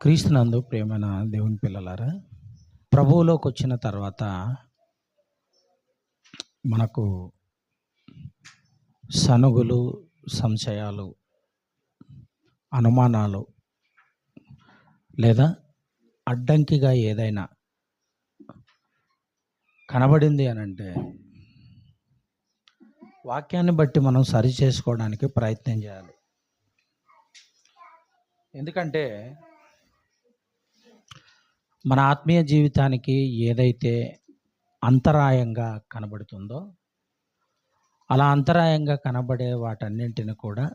క్రీస్తునందు ప్రియమైన దేవుని పిల్లలారా, ప్రభువులోకి వచ్చిన తర్వాత మనకు సనుగులు, సంశయాలు, అనుమానాలు లేదా అడ్డంకిగా ఏదైనా కనబడింది అనంటే వాక్యాన్ని బట్టి మనం సరి చేసుకోవడానికి ప్రయత్నం చేయాలి. ఎందుకంటే మన ఆత్మీయ జీవితానికి ఏదైతే అంతరాయంగా కనబడుతుందో అలా అంతరాయంగా కనబడే వాటన్నింటిని కూడా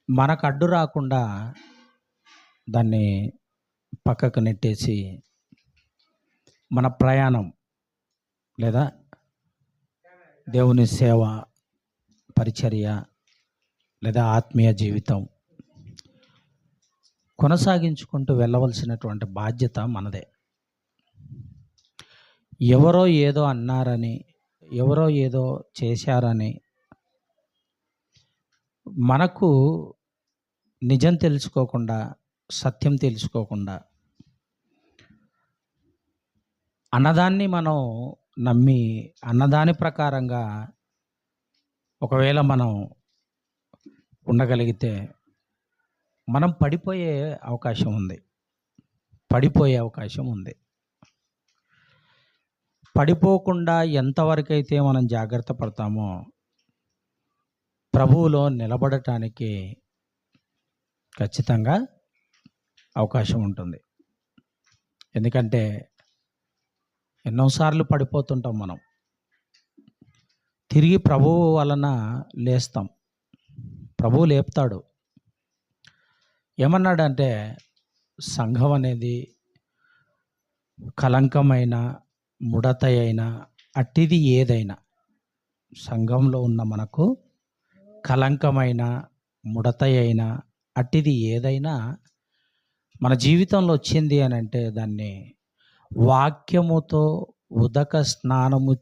మనకు అడ్డు రాకుండా దాన్ని పక్కకు నెట్టేసి మన ప్రయాణం లేదా దేవుని సేవ, పరిచర్య లేదా ఆత్మీయ జీవితం కొనసాగించుకుంటూ వెళ్ళవలసినటువంటి బాధ్యత మనదే. ఎవరో ఏదో అన్నారని, ఎవరో ఏదో చేశారని మనకు నిజం తెలుసుకోకుండా, సత్యం తెలుసుకోకుండా అన్నదాన్ని మనం నమ్మి అన్నదాని ప్రకారంగా ఒకవేళ మనం ఉండగలిగితే మనం పడిపోయే అవకాశం ఉంది. పడిపోకుండా ఎంతవరకైతే మనం జాగ్రత్త పడతామో ప్రభువులో నిలబడటానికి ఖచ్చితంగా అవకాశం ఉంటుంది. ఎందుకంటే ఎన్నోసార్లు పడిపోతుంటాం మనం. తిరిగి ప్రభువు వలన లేస్తాం. ప్రభువు లేపుతాడు. ఏమన్నాడంటే, సంఘం అనేది కలంకమైన, ముడత అయిన అట్టిది ఏదైనా, సంఘంలో ఉన్న మనకు కలంకమైన, ముడత అయిన అట్టిది ఏదైనా మన జీవితంలో వచ్చింది అని అంటే దాన్ని వాక్యముతో ఉదక స్నానము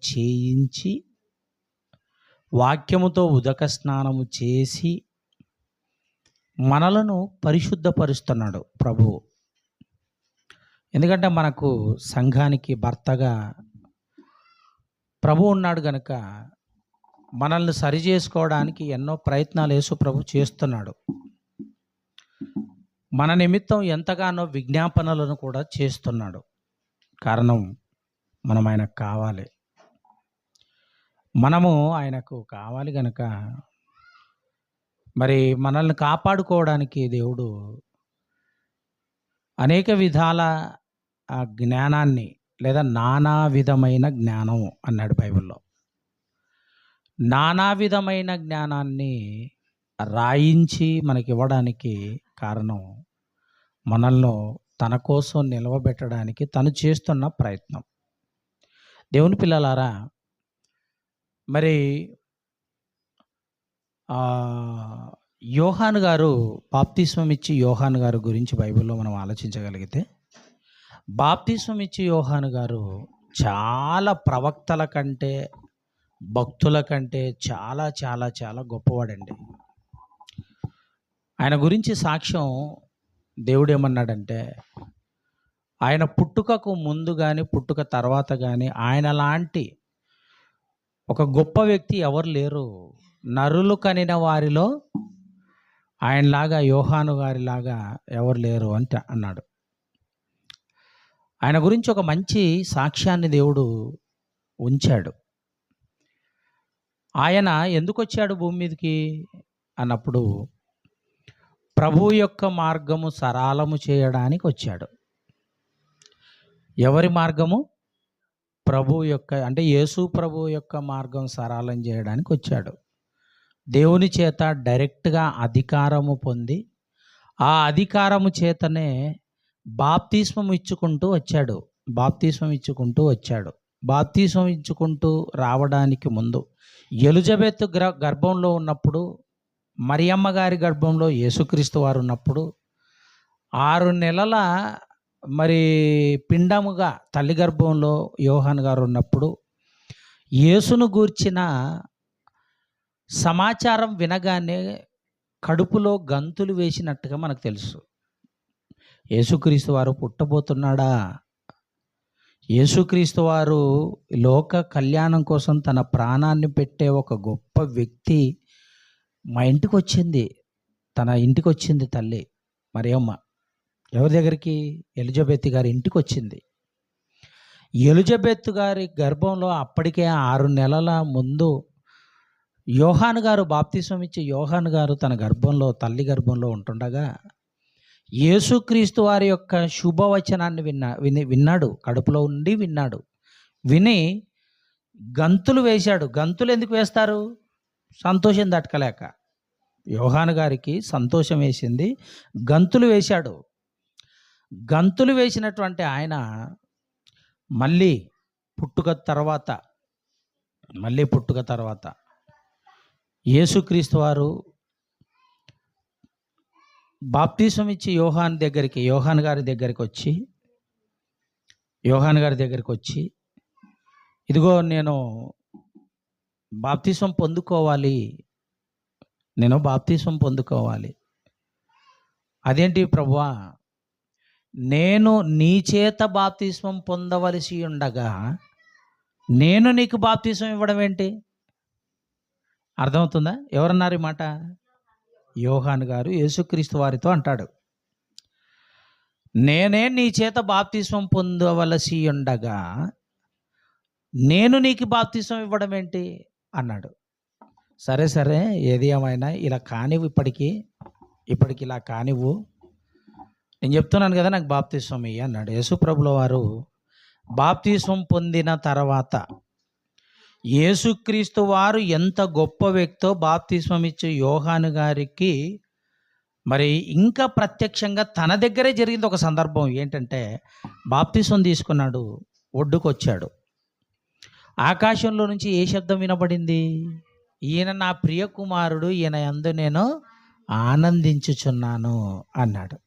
చేసి మనలను పరిశుద్ధపరుస్తున్నాడు ప్రభువు. ఎందుకంటే మనకు సంఘానికి భర్తగా ప్రభు ఉన్నాడు గనుక మనల్ని సరి చేసుకోవడానికి ఎన్నో ప్రయత్నాలు యేసు ప్రభు చేస్తున్నాడు. మన నిమిత్తం ఎంతగానో విజ్ఞాపనలను కూడా చేస్తున్నాడు. కారణం మనం ఆయనకు కావాలి. మనము ఆయనకు కావాలి గనుక మరి మనల్ని కాపాడుకోవడానికి దేవుడు అనేక విధాల ఆ జ్ఞానాన్ని లేదా నానా విధమైన జ్ఞానం అన్నాడు బైబిల్లో. నానా విధమైన జ్ఞానాన్ని రాయించి మనకి ఇవ్వడానికి కారణం మనల్ని తన కోసం నిలవబెట్టడానికి తను చేస్తున్న ప్రయత్నం. దేవుని పిల్లలారా, మరి యోహాను గారు, బాప్తిస్మం ఇచ్చి యోహాను గారు గురించి బైబిల్లో మనం ఆలోచించగలిగితే, బాప్తిస్మం ఇచ్చి యోహాను గారు చాలా ప్రవక్తల కంటే, భక్తుల కంటే చాలా చాలా చాలా గొప్పవాడండి. ఆయన గురించి సాక్ష్యం దేవుడు ఏమన్నాడంటే, ఆయన పుట్టుకకు ముందు కానీ పుట్టుక తర్వాత కానీ ఆయన లాంటి ఒక గొప్ప వ్యక్తి ఎవరు లేరు. నరులు కనిన వారిలో ఆయనలాగా, యోహాను గారిలాగా ఎవరు లేరు అంటే అన్నాడు. ఆయన గురించి ఒక మంచి సాక్ష్యాన్ని దేవుడు ఉంచాడు. ఆయన ఎందుకు వచ్చాడు భూమి మీదకి అన్నప్పుడు, ప్రభువు యొక్క మార్గము సరళము చేయడానికి వచ్చాడు. ఎవరి మార్గము? ప్రభువు యొక్క, అంటే యేసు ప్రభువు యొక్క మార్గం సరళం చేయడానికి వచ్చాడు. దేవుని చేత డైరెక్ట్గా అధికారము పొంది ఆ అధికారము చేతనే బాప్తిస్మం ఇచ్చుకుంటూ రావడానికి ముందు ఎలిజబెత్ గర్భంలో ఉన్నప్పుడు, మరియమ్మ గారి గర్భంలో యేసుక్రీస్తు వారు ఉన్నప్పుడు, 6 నెలల మరి పిండముగా తల్లి గర్భంలో యోహాను గారు ఉన్నప్పుడు యేసును గూర్చిన సమాచారం వినగానే కడుపులో గంతులు వేసినట్టుగా మనకు తెలుసు. యేసుక్రీస్తు వారు పుట్టబోతున్నాడా? యేసుక్రీస్తు వారు లోక కళ్యాణం కోసం తన ప్రాణాన్ని పెట్టే ఒక గొప్ప వ్యక్తి మా ఇంటికొచ్చింది. తన ఇంటికొచ్చింది తల్లి మరియమ్మ. ఎవరి దగ్గరికి? ఎలిజబెత్ గారి ఇంటికొచ్చింది. ఎలిజబెత్ గారి గర్భంలో అప్పటికే 6 నెలల ముందు యోహాను గారు, బాప్తిసం ఇచ్చే యోహాను గారు తన గర్భంలో, తల్లి గర్భంలో ఉంటుండగా యేసుక్రీస్తు వారి యొక్క శుభవచనాన్ని విన్నాడు. కడుపులో ఉండి విన్నాడు. విని గంతులు వేశాడు. గంతులు ఎందుకు వేస్తారు? సంతోషం తట్టుకోలేక. యోహాను గారికి సంతోషం వేసింది, గంతులు వేశాడు. గంతులు వేసినటువంటి ఆయన మళ్ళీ పుట్టుక తర్వాత యేసుక్రీస్తు వారు బాప్తిసం ఇచ్చి యోహాను గారి దగ్గరికి వచ్చి ఇదిగో నేను బాప్తిసం పొందుకోవాలి. అదేంటి ప్రభువా, నేను నీ చేత బాప్తిస్మం పొందవలసి ఉండగా నేను నీకు బాప్తిసం ఇవ్వడం ఏంటి? అర్థమవుతుందా? ఎవరన్నారు ఈ మాట? యోహాను గారు యేసుక్రీస్తు వారితో అంటాడు, నేనే నీ చేత బాప్తిస్మం పొందవలసి ఉండగా నేను నీకు బాప్తిస్మం ఇవ్వడం ఏంటి అన్నాడు. సరే ఏది ఏమైనా ఇలా కానివ్వు, ఇప్పటికి ఇలా కానివ్వు, నేను చెప్తున్నాను కదా, నాకు బాప్తిస్మం ఇయ్యి అన్నాడు. యేసుప్రభుల వారు బాప్తిస్మం పొందిన తర్వాత యేసుక్రీస్తు వారు ఎంత గొప్ప వ్యక్తో బాప్తిస్మం ఇచ్చే యోహాను గారికి మరి ఇంకా ప్రత్యక్షంగా తన దగ్గరే జరిగింది ఒక సందర్భం. ఏంటంటే బాప్తిస్మం తీసుకున్నాడు, ఒడ్డుకొచ్చాడు. ఆకాశంలో నుంచి ఏ శబ్దం వినబడింది? ఈయన నా ప్రియ కుమారుడు, ఈయన యందు నేను ఆనందించుచున్నాను అన్నాడు.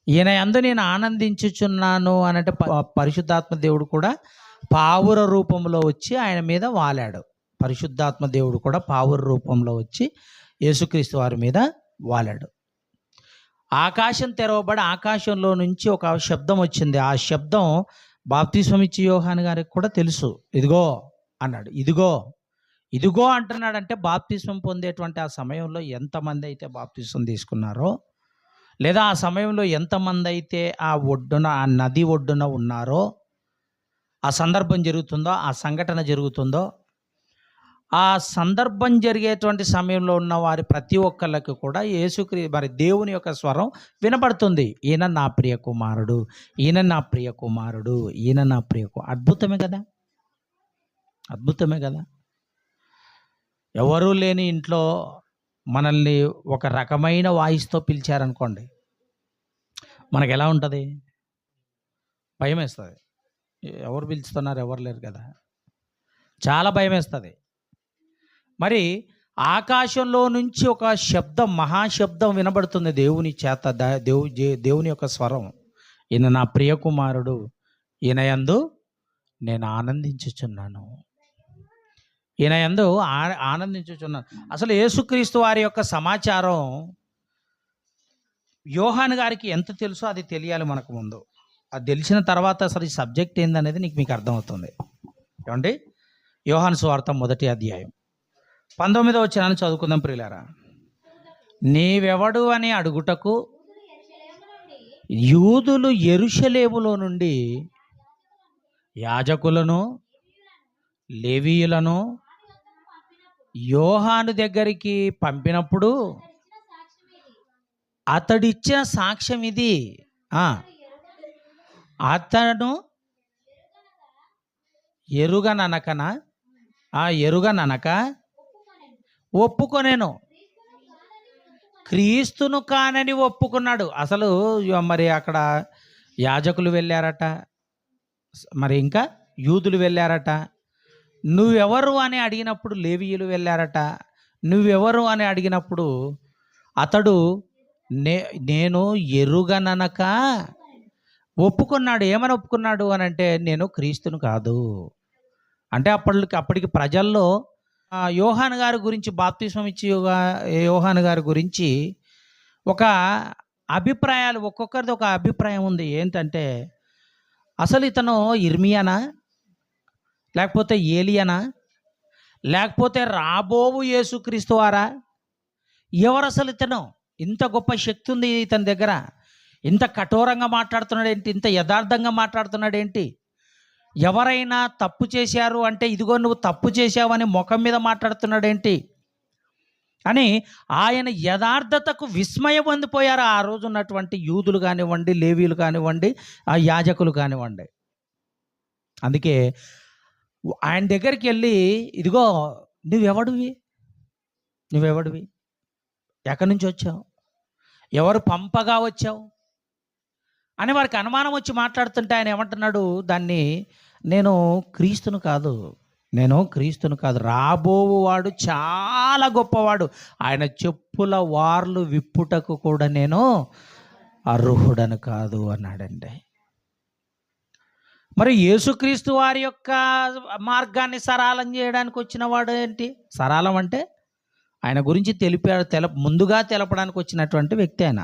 ఈయన యందు నేను ఆనందించుచున్నాను అనంటే పరిశుద్ధాత్మ దేవుడు కూడా పావుర రూపంలో వచ్చి ఆయన మీద వాలాడు. పరిశుద్ధాత్మ దేవుడు కూడా పావుర రూపంలో వచ్చి యేసుక్రీస్తు వారి మీద వాలాడు. ఆకాశం తెరవబడి ఆకాశంలో నుంచి ఒక శబ్దం వచ్చింది. ఆ శబ్దం బాప్తిస్మం ఇచ్చే యోహాను గారికి కూడా తెలుసు. ఇదిగో అన్నాడు. ఇదిగో అంటున్నాడంటే బాప్తిస్మం పొందేటువంటి ఆ సమయంలో ఎంతమంది అయితే బాప్తిస్మం తీసుకున్నారో, లేదా ఆ సమయంలో ఎంతమంది అయితే ఆ నది ఒడ్డున ఉన్నారో, ఆ సందర్భం జరుగుతుందో, ఆ సంఘటన జరుగుతుందో, ఆ సందర్భం జరిగేటువంటి సమయంలో ఉన్న వారి ప్రతి ఒక్కళ్ళకి కూడా మరి దేవుని యొక్క స్వరం వినపడుతుంది. ఈయన నా ప్రియ కుమారుడు, అద్భుతమే కదా. ఎవరూ లేని ఇంట్లో మనల్ని ఒక రకమైన వాయిస్తో పిలిచారనుకోండి, మనకు ఎలా ఉంటుంది? భయం వేస్తుంది. ఎవరు పిలుస్తున్నారు, ఎవరు లేరు కదా, చాలా భయం వేస్తుంది. మరి ఆకాశంలో నుంచి ఒక శబ్దం, మహాశబ్దం వినబడుతుంది దేవుని చేత, దేవుని యొక్క స్వరం. ఈయన నా ప్రియ కుమారుడు, ఈయన యందు నేను ఆనందించుచున్నాను. అసలు యేసుక్రీస్తు వారి యొక్క సమాచారం యోహాను గారికి ఎంత తెలుసో అది తెలియాలి మనకు ముందు. అది తెలిసిన తర్వాత అసలు ఈ సబ్జెక్ట్ ఏందనేది మీకు అర్థమవుతుంది. ఏమండి? యోహాను సువార్త 1వ అధ్యాయం 19వ వచనాన్ని చదువుకుందాం ప్రియులారా. నీవెవడు అని అడుగుటకు యూదులు యెరూషలేములో నుండి యాజకులను, లేవీయులను యోహాను దగ్గరికి పంపినప్పుడు అతడిచ్చిన సాక్ష్యం ఇది. అతను ఎరుగననక ఒప్పుకొనేను, క్రీస్తును కానని ఒప్పుకున్నాడు. అసలు మరి అక్కడ యాజకులు వెళ్ళారట, మరి ఇంకా యూదులు వెళ్ళారట. నువ్వెవరు అని అడిగినప్పుడు లేవీయులు వెళ్ళారట. నువ్వెవరు అని అడిగినప్పుడు అతడు నేను ఎరుగననక ఒప్పుకున్నాడు. ఏమని ఒప్పుకున్నాడు అని అంటే, నేను క్రీస్తును కాదు అంటే. అప్పటికి ప్రజల్లో యోహాను గారి గురించి, బాప్తిస్మం ఇచ్చి యోహాను గారి గురించి ఒక అభిప్రాయాలు ఒక్కొక్కరిది ఒక అభిప్రాయం ఉంది. ఏంటంటే అసలు ఇతను ఇర్మియానా? లేకపోతే ఏలియానా? లేకపోతే రాబోవు యేసుక్రీస్తు వారా? ఎవరసలు ఇతను? ఇంత గొప్ప శక్తి ఉంది ఇతని దగ్గర. ఇంత కఠోరంగా మాట్లాడుతున్నాడేంటి? ఇంత యథార్థంగా మాట్లాడుతున్నాడేంటి? ఎవరైనా తప్పు చేశారు అంటే ఇదిగో నువ్వు తప్పు చేశావని ముఖం మీద మాట్లాడుతున్నాడేంటి అని ఆయన యథార్థతకు విస్మయం పొందిపోయారు ఆ రోజు ఉన్నటువంటి యూదులు కానివ్వండి, లేవీయులు కానివ్వండి, ఆ యాజకులు కానివ్వండి. అందుకే ఆయన దగ్గరికి వెళ్ళి ఇదిగో నువ్వెవడివి నువ్వెవడివి ఎక్కడి నుంచి వచ్చావు, ఎవరు పంపగా వచ్చావు అని వారికి అనుమానం వచ్చి మాట్లాడుతుంటే ఆయన ఏమంటున్నాడు, దాన్ని నేను క్రీస్తును కాదు, రాబోవువాడు చాలా గొప్పవాడు, ఆయన చెప్పుల వార్లు విప్పుటకు కూడా నేను అర్హుడను కాదు అన్నాడండి. మరి యేసుక్రీస్తు వారి యొక్క మార్గాన్ని సరళం చేయడానికి వచ్చిన వాడు ఏంటి? సరళం అంటే ఆయన గురించి ముందుగా తెలపడానికి వచ్చినటువంటి వ్యక్తి ఆయన.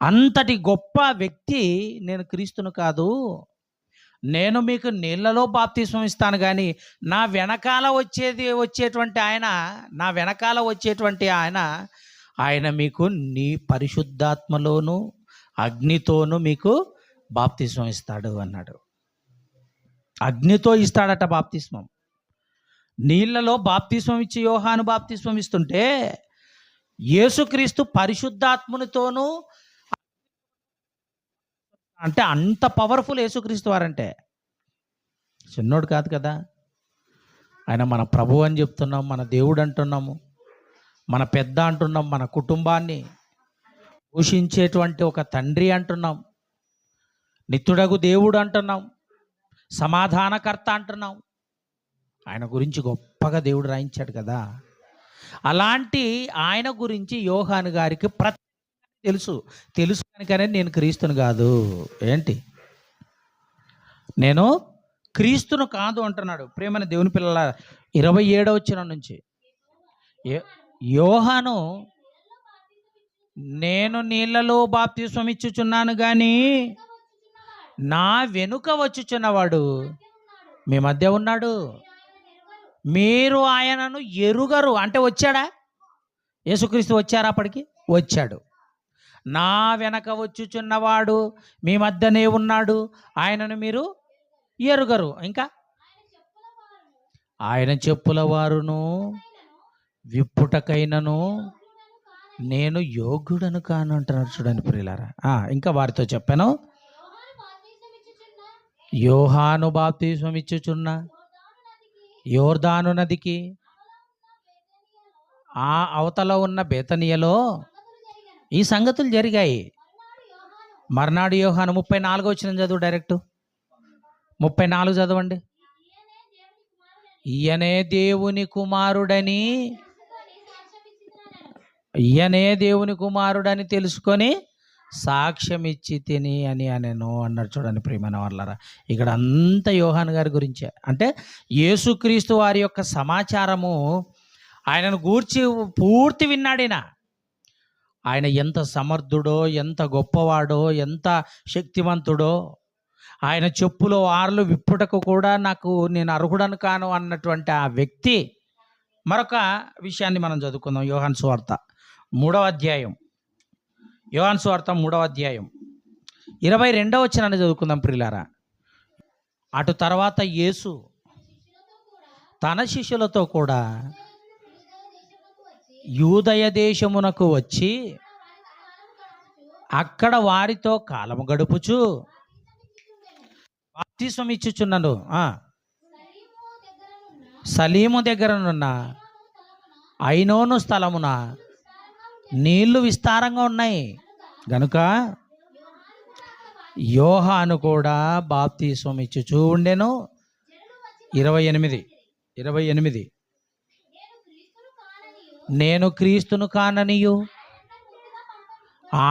అంతటి గొప్ప వ్యక్తి నేను క్రీస్తును కాదు, నేను మీకు నీళ్ళలో బాప్తిస్మం ఇస్తాను, కానీ నా వెనకాల వచ్చేటువంటి ఆయన మీకు నీ పరిశుద్ధాత్మలోను అగ్నితోను మీకు బాప్తిస్మం ఇస్తాడు అన్నాడు. అగ్నితో ఇస్తాడట బాప్తిస్మం. నీళ్ళలో బాప్తిస్మం ఇచ్చి యోహాను బాప్తిస్మం ఇస్తుంటే యేసుక్రీస్తు పరిశుద్ధాత్మనితోనూ, అంటే అంత పవర్ఫుల్ యేసుక్రీస్తు వారంటే చిన్నోడు కాదు కదా. ఆయన మన ప్రభువు అని చెప్తున్నాం, మన దేవుడు అంటున్నాము, మన పెద్ద అంటున్నాం, మన కుటుంబాన్ని పోషించేటువంటి ఒక తండ్రి అంటున్నాం, నిత్యుడగు దేవుడు అంటున్నాం, సమాధానకర్త అంటున్నాం. ఆయన గురించి గొప్పగా దేవుడు రాయించాడు కదా. అలాంటి ఆయన గురించి యోహాను గారికి తెలుసు కనుకనే నేను క్రీస్తును కాదు, నేను క్రీస్తును కాదు అంటున్నాడు. ప్రేమని దేవుని పిల్లల 27వ వచనం నుంచి, యోహాను నేను నీళ్ళలో బాప్తిస్మం ఇచ్చుచున్నాను కానీ నా వెనుక వచ్చుచున్నవాడు మీ మధ్య ఉన్నాడు, మీరు ఆయనను ఎరుగరు. అంటే వచ్చాడా? యేసుక్రీస్తు వచ్చారా? అప్పటికి వచ్చాడు. నా వెనక వచ్చుచున్నవాడు మీ మధ్యనే ఉన్నాడు, ఆయనను మీరు ఎరుగరు. ఇంకా ఆయన చెప్పుల వారును విప్పుటకైనను నేను యోగ్యుడను కాను అంటున్నాడు. చూడండి ప్రియులారా. ఇంకా వారితో చెప్పాను, యోహాను బాప్తిస్మం ఇచ్చుచున్న యోర్దాను నదికి ఆ అవతల ఉన్న బేతనియలో ఈ సంగతులు జరిగాయి. మర్నాడు యోహాను 34వ వచనం చదువు, డైరెక్ట్ 34 చదవండి. ఈయనే దేవుని కుమారుడని తెలుసుకొని సాక్ష్యం ఇచ్చి తిని అని అనెను అన్నాడు. చూడండి ప్రియమైన వాళ్ళారా, ఇక్కడ అంతా యోహాను గారి గురించే. అంటే యేసుక్రీస్తు వారి యొక్క సమాచారము ఆయనను గూర్చి పూర్తి విన్నాడిన. ఆయన ఎంత సమర్థుడో, ఎంత గొప్పవాడో, ఎంత శక్తివంతుడో, ఆయన చెప్పులో వార్లు విప్పుటకు కూడా నేను అర్హుడను కాను అన్నటువంటి ఆ వ్యక్తి. మరొక విషయాన్ని మనం చదువుకుందాం. యోహాను సువార్త 3వ అధ్యాయం 22వ వచనాన్ని చదువుకుందాం ప్రియులారా. అటు తర్వాత యేసు తన శిష్యులతో కూడా యూదయ దేశమునకు వచ్చి అక్కడ వారితో కాలము గడుపుచు బాప్తిస్మం ఇచ్చుచున్నాడు. సలీము దగ్గరనున్న ఐనోను స్థలమున నీళ్లు విస్తారంగా ఉన్నాయి గనుక యోహాను కూడా బాప్తిస్మం ఇచ్చుచూ ఉండెను. 28 నేను క్రీస్తును కాననియు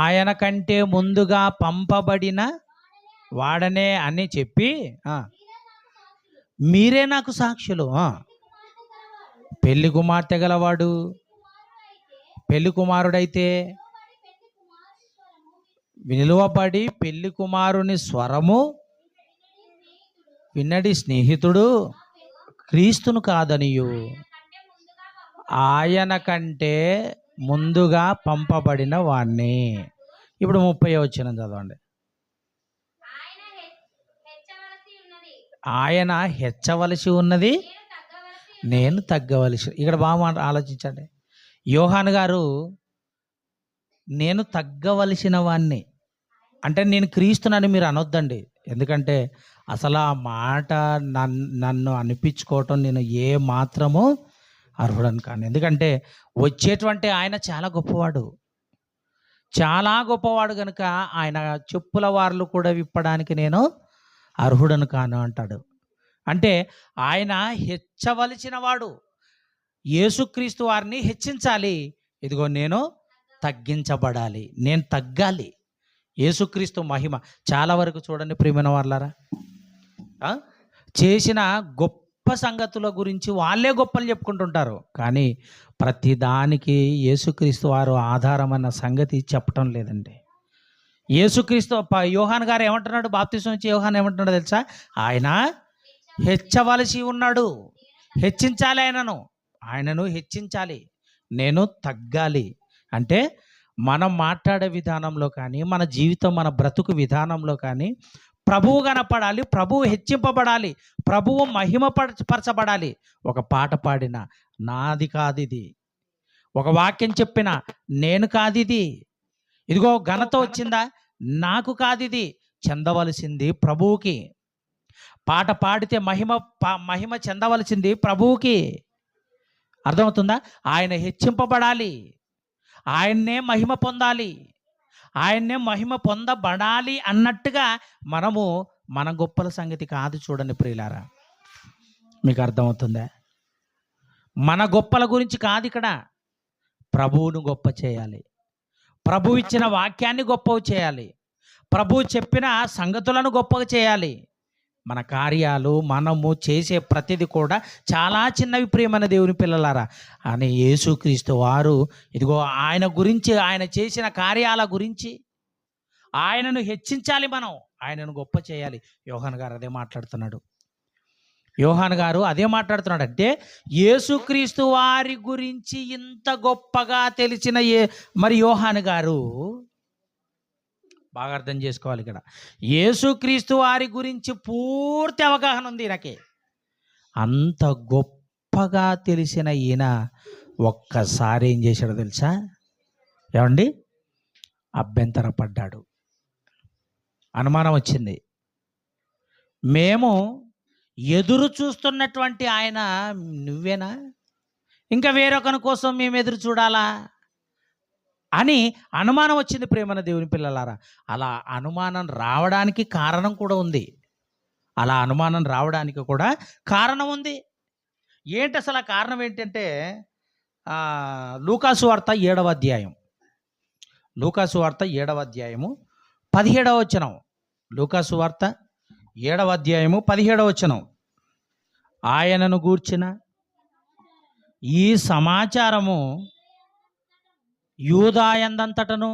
ఆయన కంటే ముందుగా పంపబడిన వాడనే అని చెప్పి మీరే నాకు సాక్షులు. పెళ్లి కుమార్తె గలవాడు పెళ్లి కుమారుడైతే నిలువబడి పెళ్లి కుమారుని స్వరము విన్నడి స్నేహితుడు క్రీస్తును కాదనియు ఆయన కంటే ముందుగా పంపబడిన వాణ్ణి. ఇప్పుడు 30వ వచనం చదవండి. ఆయన హెచ్చవలసి ఉన్నది, నేను తగ్గవలసి. ఇక్కడ బాగా ఆలోచించండి. యోహాను గారు నేను తగ్గవలసిన వాణ్ణి అంటే నేను క్రీస్తునని మీరు అనొద్దండి. ఎందుకంటే అసలు ఆ మాట నన్ను అనిపించుకోవటం నేను ఏ మాత్రము అర్హుడని కాను. ఎందుకంటే వచ్చేటువంటి ఆయన చాలా గొప్పవాడు, చాలా గొప్పవాడు కనుక ఆయన చెప్పుల వార్లు కూడా విప్పడానికి నేను అర్హుడను కాను అంటాడు. అంటే ఆయన హెచ్చవలసిన వాడు, యేసుక్రీస్తు వారిని హెచ్చించాలి. ఇదిగో నేను తగ్గించబడాలి, నేను తగ్గాలి. యేసుక్రీస్తు మహిమ చాలా వరకు చూడండి ప్రియమైన వాళ్ళారా, చేసిన గొప్ప సంగతుల గురించి వాళ్ళే గొప్పలు చెప్పుకుంటుంటారు, కానీ ప్రతిదానికి యేసుక్రీస్తు వారు ఆధారం అన్న సంగతి చెప్పటం లేదండి. యేసుక్రీస్తు యోహాను గారు ఏమంటున్నాడు, బాప్తిసం ఇచ్చే యోహాను ఏమంటున్నాడు తెలుసా? ఆయన హెచ్చవలసి ఉన్నాడు, హెచ్చించాలి, ఆయనను హెచ్చించాలి, నేను తగ్గాలి. అంటే మనం మాట్లాడే విధానంలో కానీ, మన జీవితం, మన బ్రతుకు విధానంలో కానీ ప్రభువు కనపడాలి, ప్రభువు హెచ్చింపబడాలి, ప్రభువు మహిమపరచబడాలి. ఒక పాట పాడిన నాది కాదిది, ఒక వాక్యం చెప్పిన నేను కాదిది, ఇదిగో ఘనత వచ్చిందా నాకు కాదిది, చెందవలసింది ప్రభువుకి. పాట పాడితే మహిమ చెందవలసింది ప్రభువుకి. అర్థమవుతుందా? ఆయన హెచ్చింపబడాలి, ఆయన్నే మహిమ పొందాలి, ఆయన్నే మహిమ పొందబడాలి అన్నట్టుగా మనము మన గొప్పల సంగతి కాదు. చూడండి ప్రియులారా, మీకు అర్థమవుతుందా? మన గొప్పల గురించి కాదు ఇక్కడ, ప్రభువును గొప్ప చేయాలి, ప్రభు ఇచ్చిన వాక్యాన్ని గొప్పవి చేయాలి, ప్రభు చెప్పిన సంగతులను గొప్పగా చేయాలి. మన కార్యాలు, మనము చేసే ప్రతిదీ కూడా చాలా చిన్నవి ప్రియమైన దేవుని పిల్లలారా. అని యేసుక్రీస్తు వారు ఇదిగో ఆయన గురించి, ఆయన చేసిన కార్యాల గురించి ఆయనను హెచ్చించాలి, మనం ఆయనను గొప్ప చేయాలి. యోహాను గారు అదే మాట్లాడుతున్నాడు. అంటే యేసుక్రీస్తు వారి గురించి ఇంత గొప్పగా తెలిసిన మరి యోహాను గారు, బాగా అర్థం చేసుకోవాలి ఇక్కడ, యేసుక్రీస్తు వారి గురించి పూర్తి అవగాహన ఉంది ఈయనకి. అంత గొప్పగా తెలిసిన ఈయన ఒక్కసారి ఏం చేశాడో తెలుసా? ఏమండి, అభ్యంతరపడ్డాడు, అనుమానం వచ్చింది. మేము ఎదురు చూస్తున్నటువంటి ఆయన నువ్వేనా? ఇంకా వేరొకరి కోసం మేము ఎదురు చూడాలా అని అనుమానం వచ్చింది ప్రియమైన దేవుని పిల్లలారా. అలా అనుమానం రావడానికి కారణం కూడా ఉంది. ఏంటి అసలు ఆ కారణం ఏంటంటే, లూకాసు వార్త 7వ అధ్యాయం, 17వ వచనం. లూకాసు వార్త 7వ అధ్యాయము 17వ వచనం. ఆయనను గూర్చిన ఈ సమాచారము యూదాయందంతటను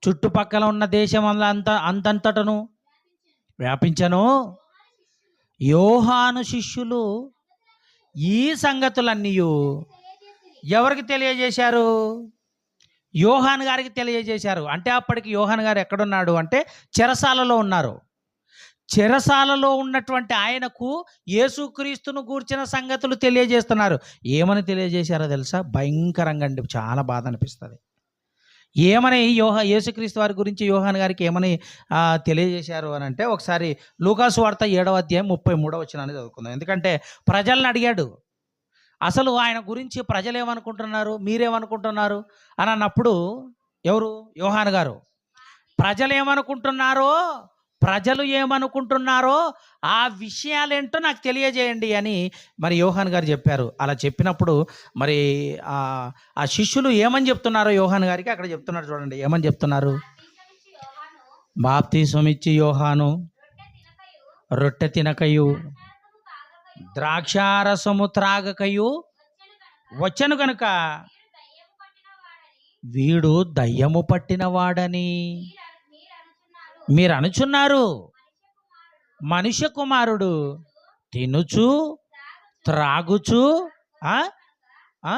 చుట్టుపక్కల ఉన్న దేశం అంతంతటను వ్యాపించను. యోహాను శిష్యులు ఈ సంగతులన్నీ ఎవరికి తెలియజేశారు? యోహాను గారికి తెలియజేశారు. అంటే అప్పటికి యోహాను గారు ఎక్కడున్నాడు అంటే చెరసాలలో ఉన్నారు. చెరసాలలో ఉన్నటువంటి ఆయనకు యేసుక్రీస్తును గూర్చిన సంగతులు తెలియజేస్తున్నారు. ఏమని తెలియజేశారో తెలుసా? భయంకరంగా అండి, చాలా బాధ అనిపిస్తుంది. ఏమని యేసుక్రీస్తు వారి గురించి యోహాను గారికి ఏమని తెలియజేశారు అని అంటే, ఒకసారి లూకాసు వార్త 7వ అధ్యాయం 33వ వచనాన్ని చదువుకుందాం. ఎందుకంటే ప్రజలను అడిగాడు, అసలు ఆయన గురించి ప్రజలు ఏమనుకుంటున్నారు, మీరేమనుకుంటున్నారు అని అన్నప్పుడు, ఎవరు? యోహాను గారు. ప్రజలు ఏమనుకుంటున్నారో ఆ విషయాలేంటో నాకు తెలియజేయండి అని మరి యోహాను గారు చెప్పారు. అలా చెప్పినప్పుడు మరి ఆ శిష్యులు ఏమని చెప్తున్నారో యోహాను గారికి అక్కడ చెప్తున్నారు. చూడండి ఏమని చెప్తున్నారు. బాప్తిసం ఇచ్చి యోహాను రొట్టె తినకయు ద్రాక్షారసము త్రాగకయు వచ్చెను కనుక వీడు దయ్యము పట్టినవాడని మీరు అనుచున్నారు. మనుష్య కుమారుడు తినుచు త్రాగుచు ఆ? ఆ?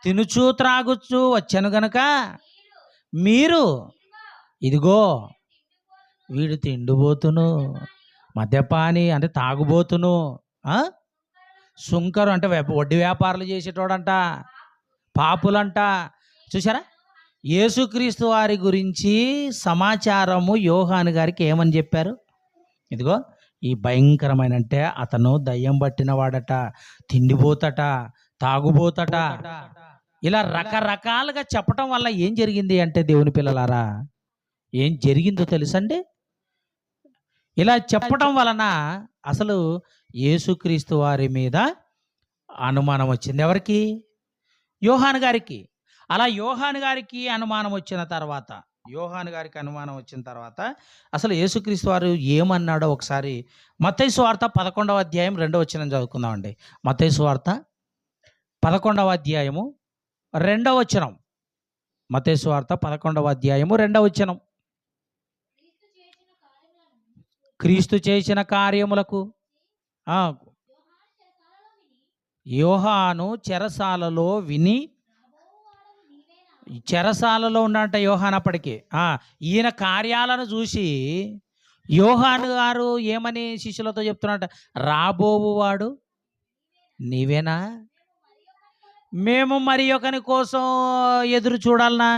తినుచు త్రాగుచు వచ్చాను గనుక మీరు ఇదిగో వీడు తిండిపోతును, మద్యపాని అంటే తాగుబోతును, ఆ? సుంకరు అంటే వడ్డీ వ్యాపారాలు చేసేటోడంట, పాపులంట. చూసారా, యేసుక్రీస్తు వారి గురించి సమాచారము యోహాను గారికి ఏమని చెప్పారు? ఇదిగో ఈ భయంకరమైన అంటే అతను దయ్యం పట్టిన వాడట, తిండిపోతట, తాగుబోతట, ఇలా రకరకాలుగా చెప్పటం వల్ల ఏం జరిగింది అంటే దేవుని పిల్లలారా, ఏం జరిగిందో తెలుసండి? ఇలా చెప్పటం వలన అసలు యేసుక్రీస్తు వారి మీద అనుమానం వచ్చింది. ఎవరికి? యోహాను గారికి. అలా యోహాను గారికి అనుమానం వచ్చిన తర్వాత అసలు యేసుక్రీస్తు వారు ఏమన్నాడో ఒకసారి మత్తయి సువార్త 11వ అధ్యాయం 2వ వచనం చదువుకుందామండి. మత్తయి సువార్త 11వ అధ్యాయము 2వ వచనం. మత్తయి సువార్త 11వ అధ్యాయము 2వ వచనం. క్రీస్తు చేసిన కార్యములకు యోహాను చెరసాలలో విని, చెరసాలలో ఉన్నట్ట యోహాను అప్పటికి. ఈయన కార్యాలను చూసి యోహాను గారు ఏమని శిష్యులతో చెప్తున్నట్ట, రాబోవువాడు నీవేనా? మేము మరి ఒకని కోసం ఎదురు చూడాలనా?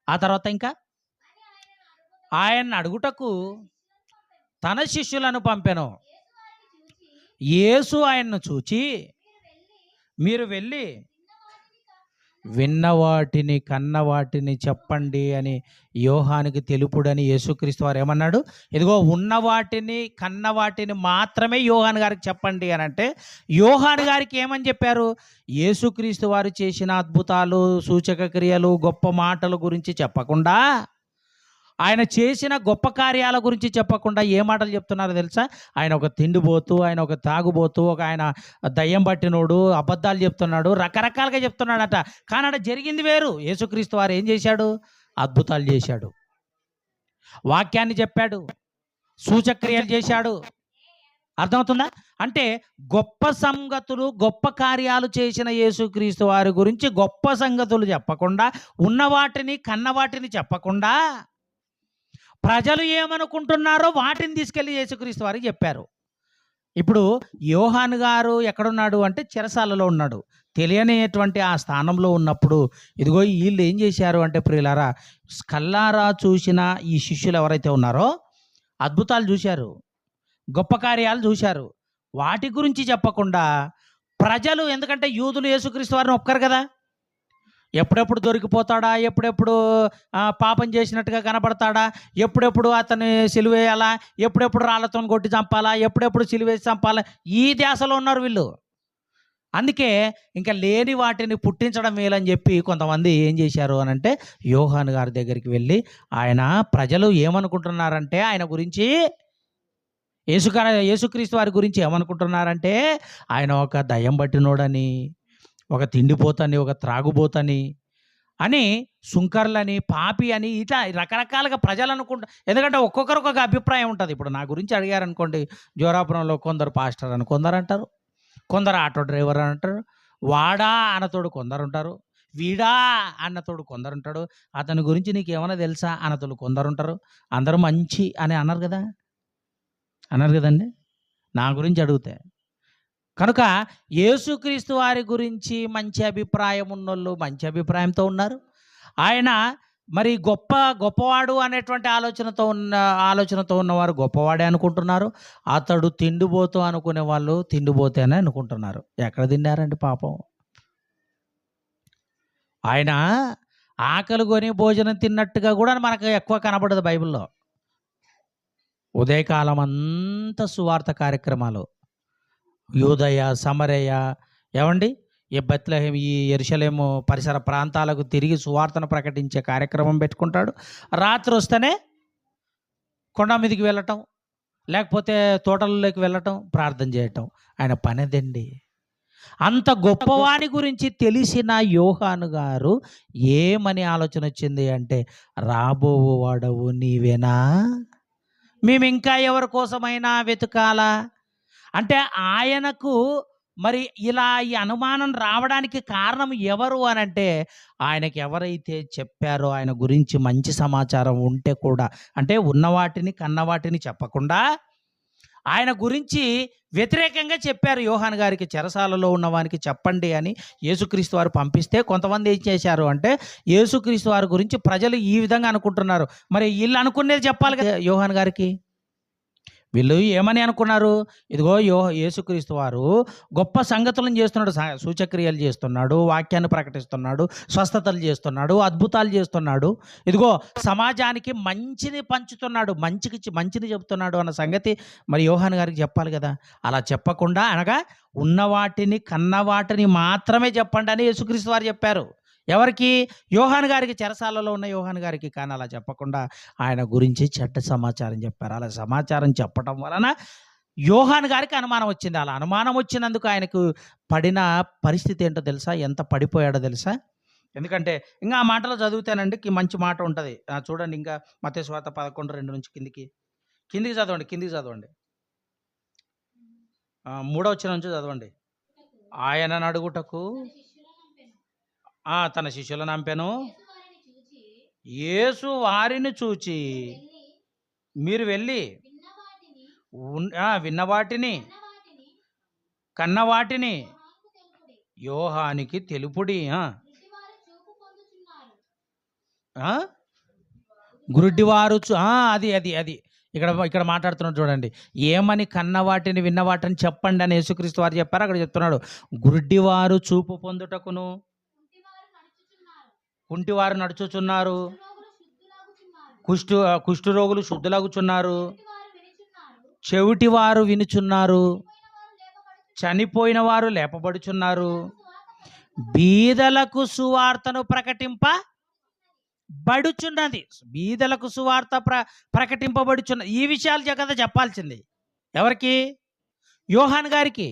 ఆ తర్వాత ఇంకా ఆయన అడుగుటకు తన శిష్యులను పంపెను. యేసు ఆయన్ను చూచి, మీరు వెళ్ళి విన్న వాటిని కన్న వాటిని చెప్పండి అని యోహానికి తెలుపుడని యేసుక్రీస్తు వారు ఏమన్నాడు? ఇదిగో ఉన్న వాటిని కన్న వాటిని మాత్రమే యోహాను గారికి చెప్పండి అని అంటే, యోహాను గారికి ఏమని చెప్పారు? యేసుక్రీస్తు వారు చేసిన అద్భుతాలు, సూచక క్రియలు, గొప్ప మాటల గురించి చెప్పకుండా, ఆయన చేసిన గొప్ప కార్యాల గురించి చెప్పకుండా ఏ మాటలు చెప్తున్నారో తెలుసా? ఆయన ఒక తిండిపోతూ, ఆయన ఒక తాగుబోతూ, ఆయన దయ్యం పట్టినోడు, అబద్ధాలు చెప్తున్నాడు, రకరకాలుగా చెప్తున్నాడట. కానీ అక్కడ జరిగింది వేరు. యేసుక్రీస్తు వారు ఏం చేశాడు? అద్భుతాలు చేశాడు, వాక్యాన్ని చెప్పాడు, సూచక్రియలు చేశాడు. అర్థమవుతుందా? అంటే గొప్ప సంగతులు, గొప్ప కార్యాలు చేసిన యేసుక్రీస్తు వారి గురించి గొప్ప సంగతులు చెప్పకుండా, ఉన్న వాటిని కన్న వాటిని చెప్పకుండా, ప్రజలు ఏమనుకుంటున్నారో వాటిని తీసుకెళ్ళి యేసుక్రీస్తు వారికి చెప్పారు. ఇప్పుడు యోహాను గారు ఎక్కడున్నాడు అంటే చెరసాలలో ఉన్నాడు. తెలియనిటువంటి ఆ స్థానంలో ఉన్నప్పుడు ఇదిగో వీళ్ళు ఏం చేశారు అంటే, ప్రియులారా, కల్లారా చూసిన ఈ శిష్యులు ఎవరైతే ఉన్నారో అద్భుతాలు చూశారు, గొప్ప కార్యాలు చూశారు, వాటి గురించి చెప్పకుండా ప్రజలు, ఎందుకంటే యూదులు యేసుక్రీస్తు వారిని ఒప్పుకోరు కదా, ఎప్పుడెప్పుడు దొరికిపోతాడా, ఎప్పుడెప్పుడు పాపం చేసినట్టుగా కనపడతాడా, ఎప్పుడెప్పుడు అతన్ని సిలువేయాలా, ఎప్పుడెప్పుడు రాళ్లతో కొట్టి చంపాలా, ఎప్పుడెప్పుడు సిలువేసి చంపాలా, ఈ ధ్యాసలో ఉన్నారు వీళ్ళు. అందుకే ఇంకా లేని వాటిని పుట్టించడం మేలని చెప్పి కొంతమంది ఏం చేశారు అని అంటే, యోహాను గారి దగ్గరికి వెళ్ళి, ఆయన ప్రజలు ఏమనుకుంటున్నారంటే ఆయన గురించి, యేసుక్రీస్తు వారి గురించి ఏమనుకుంటున్నారంటే, ఆయన ఒక దయ్యం పట్టినోడని, ఒక తిండిపోతని, ఒక త్రాగుబోతని అని, సుంకర్లని, పాపి అని, ఇట్లా రకరకాలుగా ప్రజలు అనుకుంటారు. ఎందుకంటే ఒక్కొక్కరు ఒక అభిప్రాయం ఉంటుంది. ఇప్పుడు నా గురించి అడిగారనుకోండి, జోరాపురంలో కొందరు పాస్టర్ అని కొందరు అంటారు, కొందరు ఆటో డ్రైవర్ అని అంటారు, వాడా అన్నతోడు కొందరు ఉంటారు, వీడా అన్నతోడు కొందరు ఉంటాడు, అతని గురించి నీకు ఏమైనా తెలుసా అన్నతోడు కొందరు ఉంటారు. అందరూ మంచి అని అన్నారు కదండి నా గురించి అడిగితే. కనుక యేసుక్రీస్తు వారి గురించి మంచి అభిప్రాయం ఉన్నోళ్ళు మంచి అభిప్రాయంతో ఉన్నారు. ఆయన మరి గొప్పవాడు అనేటువంటి ఆలోచనతో ఉన్నవారు గొప్పవాడే అనుకుంటున్నారు. అతడు తిండిపోతూ అనుకునే వాళ్ళు తిండిపోతేనే అనుకుంటున్నారు. ఎక్కడ తిన్నారండి పాపం? ఆయన ఆకలి కొని భోజనం తిన్నట్టుగా కూడా మనకు ఎక్కువ కనబడదు బైబిల్లో. ఉదయకాలం అంతా సువార్త కార్యక్రమాలు, యూదయ, సమరయ, ఏమండి, ఈ బెత్లెహేము, ఈ యెరూషలేము పరిసర ప్రాంతాలకు తిరిగి సువార్తను ప్రకటించే కార్యక్రమం పెట్టుకుంటాడు. రాత్రి వస్తేనే కొండ మీదకి వెళ్ళటం, లేకపోతే తోటల్లోకి వెళ్ళటం, ప్రార్థన చేయటం ఆయన పనేదండి. అంత గొప్పవాని గురించి తెలిసిన యోహాను గారు ఏమని ఆలోచన వచ్చింది అంటే, రాబోవు వాడవు నీవేనా, మేము ఇంకా ఎవరి కోసమైనా వెతకాలా అంటే ఆయనకు మరి ఇలా ఈ అనుమానం రావడానికి కారణం ఎవరు అని అంటే, ఆయనకి ఎవరైతే చెప్పారో ఆయన గురించి మంచి సమాచారం ఉంటే కూడా, అంటే ఉన్నవాటిని కన్నవాటిని చెప్పకుండా ఆయన గురించి వ్యతిరేకంగా చెప్పారు యోహాను గారికి, చెరసాలలో ఉన్నవానికి చెప్పండి అని యేసుక్రీస్తు వారు పంపిస్తే కొంతమంది ఏం చేశారు అంటే, యేసుక్రీస్తు వారి గురించి ప్రజలు ఈ విధంగా అనుకుంటున్నారు, మరి వీళ్ళు అనుకునేది చెప్పాలి కదా యోహాను గారికి. వీళ్ళు ఏమని అనుకున్నారు, ఇదిగో యేసుక్రీస్తు వారు గొప్ప సంగతులను చేస్తున్నాడు, సూచక్రియలు చేస్తున్నాడు, వాక్యాన్ని ప్రకటిస్తున్నాడు, స్వస్థతలు చేస్తున్నాడు, అద్భుతాలు చేస్తున్నాడు, ఇదిగో సమాజానికి మంచిని పంచుతున్నాడు, మంచిని చెబుతున్నాడు అన్న సంగతి మరి యోహాను గారికి చెప్పాలి కదా. అలా చెప్పకుండా అనగా ఉన్నవాటిని కన్నవాటిని మాత్రమే చెప్పండి అని యేసుక్రీస్తు వారు చెప్పారు. ఎవరికి? యోహాను గారికి, చెరసాలలో ఉన్న యోహాను గారికి. కానీ అలా చెప్పకుండా ఆయన గురించి చెడ్డ సమాచారం చెప్పారు. అలా సమాచారం చెప్పడం వలన యోహాను గారికి అనుమానం వచ్చింది. అలా అనుమానం వచ్చినందుకు ఆయనకు పడిన పరిస్థితి ఏంటో తెలుసా, ఎంత పడిపోయాడో తెలుసా. ఎందుకంటే ఇంకా ఆ మాటలో చదివితేనండి మంచి మాట ఉంటుంది. చూడండి, ఇంకా మత్తయి సువార్త 11:2 నుంచి కిందికి చదవండి. 3వ వచనం నుంచి చదవండి. ఆయనను అడుగుటకు తన శిష్యులను నంపెను. యేసు వారిని చూచి, మీరు వెళ్ళి విన్నవాటిని కన్నవాటిని యోహానికి తెలుపుడి. గురుడివారు అది అది అది ఇక్కడ మాట్లాడుతున్నాడు చూడండి. ఏమని కన్నవాటిని విన్నవాటిని చెప్పండి అని యేసుక్రీస్తు వారు చెప్పారు. అక్కడ చెప్తున్నాడు, గురుడివారు చూపు పొందుటకును, కుంటివారు నడుచుచున్నారు, కుష్ఠరోగులు శుద్ధులగుచున్నారు, చెవిటివారు వినుచున్నారు, చనిపోయిన వారు లేపబడుచున్నారు, బీదలకు సువార్తను ప్రకటింపబడుచున్నది. బీదలకు సువార్త ప్రకటింపబడుచున్నది. ఈ విషయాలు కదా చెప్పాల్సింది ఎవరికి? యోహాను గారికి.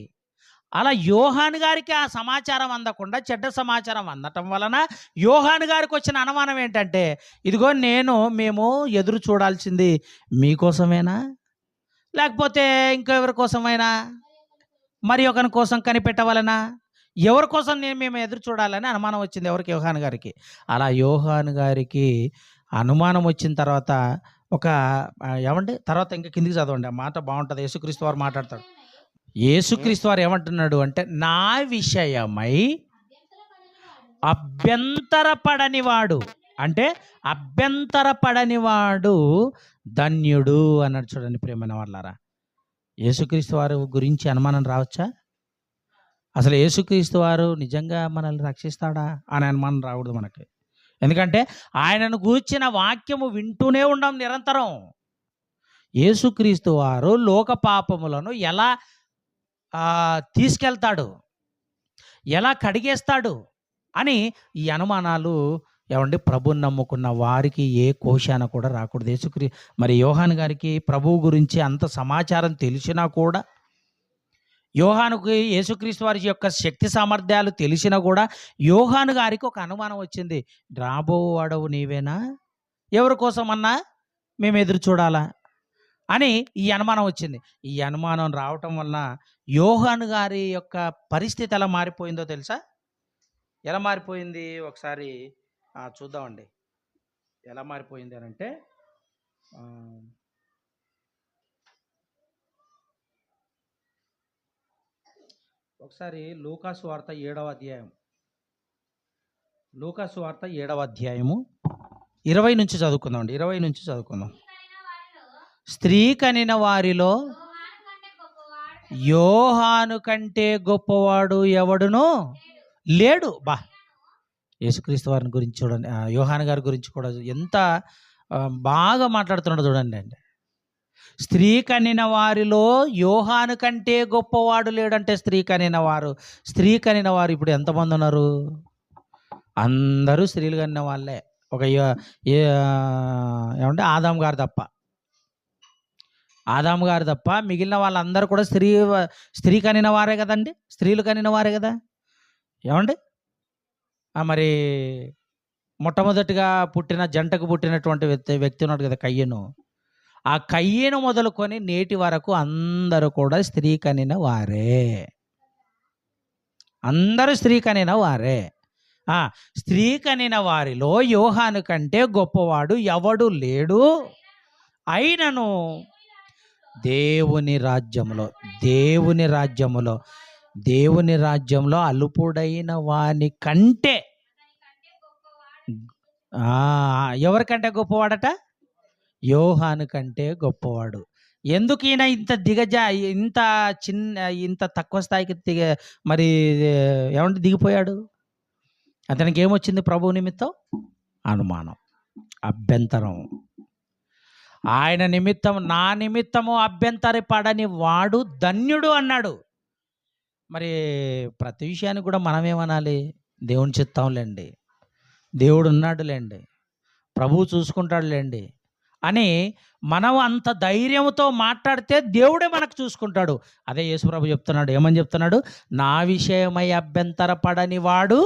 అలా యోహాను గారికి ఆ సమాచారం అందకుండా చెడ్డ సమాచారం అందటం వలన యోహాను గారికి వచ్చిన అనుమానం ఏంటంటే, ఇదిగో మేము ఎదురు చూడాల్సింది మీకోసమేనా, లేకపోతే ఇంకెవరి కోసమైనా, మరి ఒకరి కోసం కనిపెట్టవలనా, ఎవరి కోసం మేము ఎదురు చూడాలని అనుమానం వచ్చింది ఎవరికి? యోహాను గారికి. అలా యోహాను గారికి అనుమానం వచ్చిన తర్వాత తర్వాత ఇంకా కిందికి చదవండి, ఆ మాట బాగుంటుంది. యేసుక్రీస్తు వారు మాట్లాడతాడు. యేసుక్రీస్తు వారు ఏమంటున్నాడు అంటే, నా విషయమై అభ్యంతరపడనివాడు, అంటే అభ్యంతరపడనివాడు ధన్యుడు అన్నాడు. చూడండి ప్రియమైన వాళ్ళారా, యేసుక్రీస్తు వారు గురించి అనుమానం రావచ్చా? అసలు యేసుక్రీస్తు వారు నిజంగా మనల్ని రక్షిస్తాడా అని అనుమానం రాకూడదు మనకి. ఎందుకంటే ఆయనను గూర్చిన వాక్యము వింటూనే ఉండం నిరంతరం. యేసుక్రీస్తు వారు లోక పాపములను ఎలా తీసుకెళ్తాడు, ఎలా కడిగేస్తాడు అని ఈ అనుమానాలు ప్రభువుని నమ్ముకున్న వారికి ఏ కోశాన కూడా రాకూడదు. మరి యోహాను గారికి ప్రభువు గురించి అంత సమాచారం తెలిసినా కూడా, యోహానుకి యేసుక్రీస్తు వారి యొక్క శక్తి సామర్థ్యాలు తెలిసినా కూడా యోహాను గారికి ఒక అనుమానం వచ్చింది. రాబోవాడవు నీవేనా, ఎవరి కోసమన్నా మేము ఎదురు చూడాలా అని ఈ అనుమానం వచ్చింది. ఈ అనుమానం రావటం వలన యోహాను గారి యొక్క పరిస్థితి ఎలా మారిపోయిందో తెలుసా? ఎలా మారిపోయింది ఒకసారి చూద్దామండి. ఎలా మారిపోయింది అని అంటే, ఒకసారి లూకాసు వార్త 7వ అధ్యాయము 20 నుంచి చదువుకుందామండి. 20 నుంచి చదువుకుందాం. స్త్రీ కనిన వారిలో యోహాను కంటే గొప్పవాడు ఎవడునో లేడు. యేసుక్రీస్తు వారిని గురించి చూడండి, యోహాను గారి గురించి కూడా ఎంత బాగా మాట్లాడుతున్నాడు చూడండి అండి. స్త్రీ కనిన వారిలో యోహాను కంటే గొప్పవాడు లేడంటే, స్త్రీ కనిన వారు ఇప్పుడు ఎంతమంది ఉన్నారు? అందరూ స్త్రీలు కనిన వాళ్ళే, ఒక ఆదాం గారు తప్ప. ఆదాము గారు తప్ప మిగిలిన వాళ్ళందరూ కూడా స్త్రీ కనిన వారే కదండి, స్త్రీలు కనిన వారే కదా. ఏమండి? మరి మొట్టమొదటిగా పుట్టిన జంటకు పుట్టినటువంటి వ్యక్తి ఉన్నాడు కదా, కయ్యను. ఆ కయ్యను మొదలుకొని నేటి వరకు అందరూ కూడా స్త్రీ కనిన వారే. అందరూ స్త్రీ కనిన వారే. స్త్రీ కనిన వారిలో యోహాను కంటే గొప్పవాడు ఎవడు లేడు. అయినను దేవుని రాజ్యములో అల్పుడైన వాని కంటే ఎవరికంటే గొప్పవాడట? యోహాను కంటే గొప్పవాడు. ఎందుకు ఈయన ఇంత తక్కువ స్థాయికి మరి ఏమంటే దిగిపోయాడు? అతనికి ఏమొచ్చింది? ప్రభువు నిమిత్తం అనుమానం, అభ్యంతరం. ఆయన నిమిత్తం, నా నిమిత్తము అభ్యంతరపడని వాడు ధన్యుడు అన్నాడు. మరి ప్రతి విషయాన్ని కూడా మనమేమనాలి? దేవుని చిత్తంలేండి, దేవుడు ఉన్నాడులేండి, ప్రభువు చూసుకుంటాడులేండి అని మనం అంత ధైర్యంతో మాట్లాడితే దేవుడే మనకు చూసుకుంటాడు. అదే యేసుప్రభు చెప్తున్నాడు. ఏమని చెప్తున్నాడు? నా విషయమై అభ్యంతరపడని వాడు